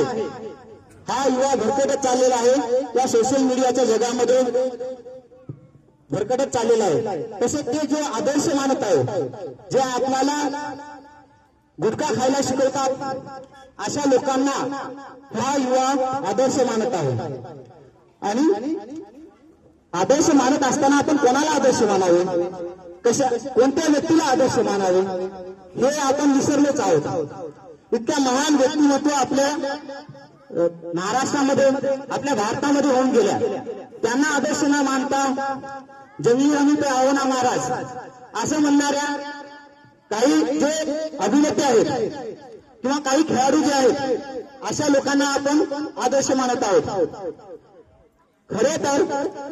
आहे हा युवा भरकटत चाललेला आहे, या सोशल मीडियाच्या जगामध्ये भरकटत चाललेला आहे. तसे ते जे आदर्श मानत आहे, जे आपल्याला गुटखा खायला शिकवतात, अशा लोकांना हा युवा आदर्श मानत आहे. आणि आदर्श मानत असताना आपण कोणाला आदर्श मानावे, कोणत्या व्यक्तीला आदर्श मानावे हे आपण विसरलोच आहोत. इतक्या महान व्यक्तिमत्व आपल्या महाराष्ट्रामध्ये, आपल्या भारतामध्ये होऊन गेल्या, त्यांना आदर्श न मानता जंगली रमी पे आओ ना महाराज असं म्हणणाऱ्या काही जे अभिनेते आहेत किंवा काही खेळाडू जे आहेत, अशा लोकांना आपण आदर्श मानत आहोत. खरे तर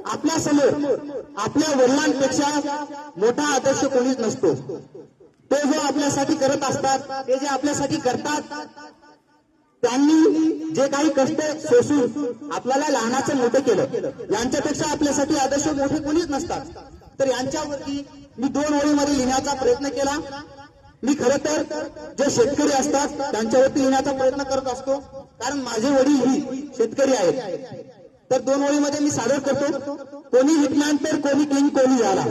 आपल्या समोर आपल्या वडिलांपेक्षा मोठा आदर्श कोणीच नसतो. ते जो आपल्यासाठी करत असतात, ते जे आपल्यासाठी करतात, त्यांनी जे काही कष्ट सोसून आपल्याला लहानाचं मोठं केलं, यांच्यापेक्षा आपल्यासाठी आदर्श मोठे कोणीच नसतात. तर यांच्यावरती मी 2 ओळीमध्ये लिहिण्याचा प्रयत्न केला. मी खरं तर जे शेतकरी असतात त्यांच्यावरती लिहिण्याचा प्रयत्न करत असतो, कारण माझे वडील ही शेतकरी आहेत. तर 2 ओळीमध्ये मी सादर करतो. कोणी हिटमॅन तर कोणी किंग कोहली झाला,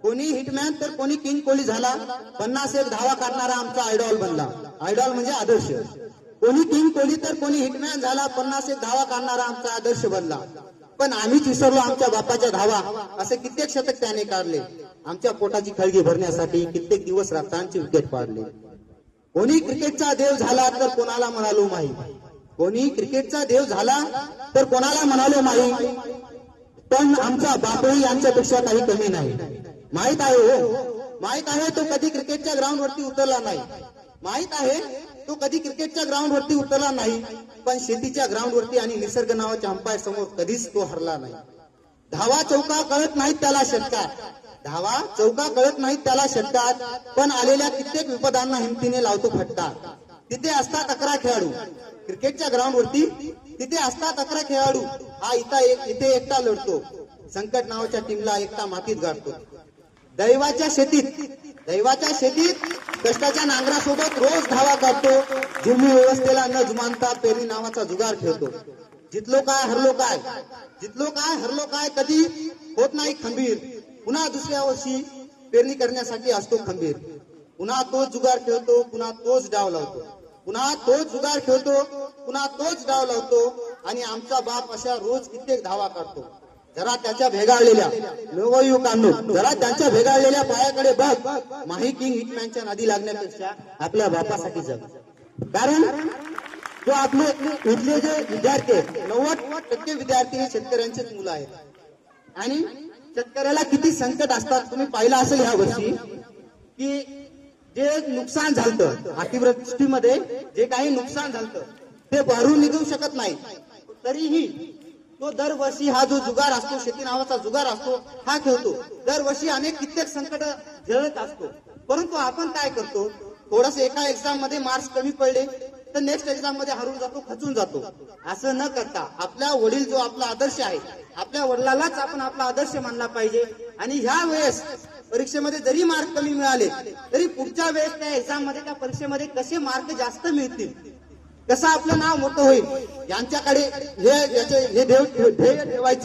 कोणी हिटमॅन तर कोणी किंग कोहली झाला, 50 धावा काढणारा आमचा आयडॉल बनला. आयडॉल म्हणजे आदर्श. कोणी किंग कोहली तर कोणी हिटमॅन झाला, 50 धावा काढणारा आमचा आदर्श बनला. पण आम्हीच विसरलो आमच्या बापाच्या धावा. असे कित्येक शतक त्याने काढले, आमच्या पोटाची खळगी भरण्यासाठी कित्येक दिवस रात्रांचे विकेट पाडले. कोणी क्रिकेटचा देव झाला तर कोणाला म्हणालो माही, कोणी क्रिकेटचा देव झाला तर कोणाला म्हणालो माही, पण आमचा बापही यांच्यापेक्षा काही कमी नाही. माहित आहे हो, माहित आहे तो कधी क्रिकेटच्या ग्राउंड वरती उतरला नाही, माहित आहे तो कधी क्रिकेटच्या ग्राउंड वरती उतरला नाही, पण शेतीच्या ग्राउंड वरती आणि निसर्ग नावाच्या अंपायर समोर कधीच तो हरला नाही. धावा चौका कळत नाहीत त्याला षटकार, धावा चौका कळत नाहीत त्याला षटकार, पण आलेल्या कित्येक विपदांना हिमतीने लावतो फटका. तिथे असतात 11 खेळाडू क्रिकेटच्या ग्राउंड वरती, तिथे असतात 11 खेळाडू, हा इथे एकटा लढतो. संकट नावाच्या टीमला एकटा मातीत गाडतो. दैवाच्या शेतीत कष्टाच्या नांगरासोबत रोज धावा काढतो. जुलमी व्यवस्थेला न जुमानता पेरणी नावाचा जुगार खेळतो. जितलो काय हरलो काय कधी होत नाही खंबीर, पुन्हा दुसऱ्या वर्षी पेरणी करण्यासाठी असतो खंबीर. पुन्हा तोच जुगार खेळतो, पुन्हा तोच डाव लावतो, पुन्हा तोच जुगार खेळतो, पुन्हा तोच डाव लावतो. आणि आमचा बाप अशा रोज कित्येक धावा काढतो. जरा त्याच्या भेगाळलेल्या नवयुवकांनो, जरा त्यांच्या भेगाळलेल्या पायाकडे बघ. माही किंग हिटमॅनच्या नादी लागण्यापेक्षा आपल्या बापासाठी जग. कारण जो आपले इथले जे विद्यार्थी आहेत, 90% विद्यार्थी हे शेतकऱ्यांचेच मुलं आहेत. आणि शेतकऱ्याला किती संकट असतात तुम्ही पाहिलं असेल ह्या वर्षी, की जे नुकसान झालं अतिवृष्टीमध्ये, जे काही नुकसान झालं ते भरून निघू शकत नाही. तरीही तो दरवर्षी हा जो जुगार असतो, शेती नावाचा जुगार असतो, हा खेळतो. दरवर्षी अनेक कित्येक संकट झेलत असतो. परंतु आपण काय करतो, थोडस एका एक्झाम मध्ये मार्क्स कमी पडले तर नेक्स्ट एक्झाम मध्ये हरून जातो, खचून जातो. असं न करता आपला वडील जो आपला आदर्श आहे, आपल्या वडिलालाच आपण आपला आदर्श मानला पाहिजे. आणि ह्या वेळेस परीक्षेमध्ये जरी मार्क कमी मिळाले तरी पुढच्या वेळेस त्या एक्झाम मध्ये, त्या परीक्षेमध्ये कसे मार्क जास्त मिळतील, कसं आपलं नाव मोठं होईल, यांच्याकडे हे ध्येय ठेवायचं.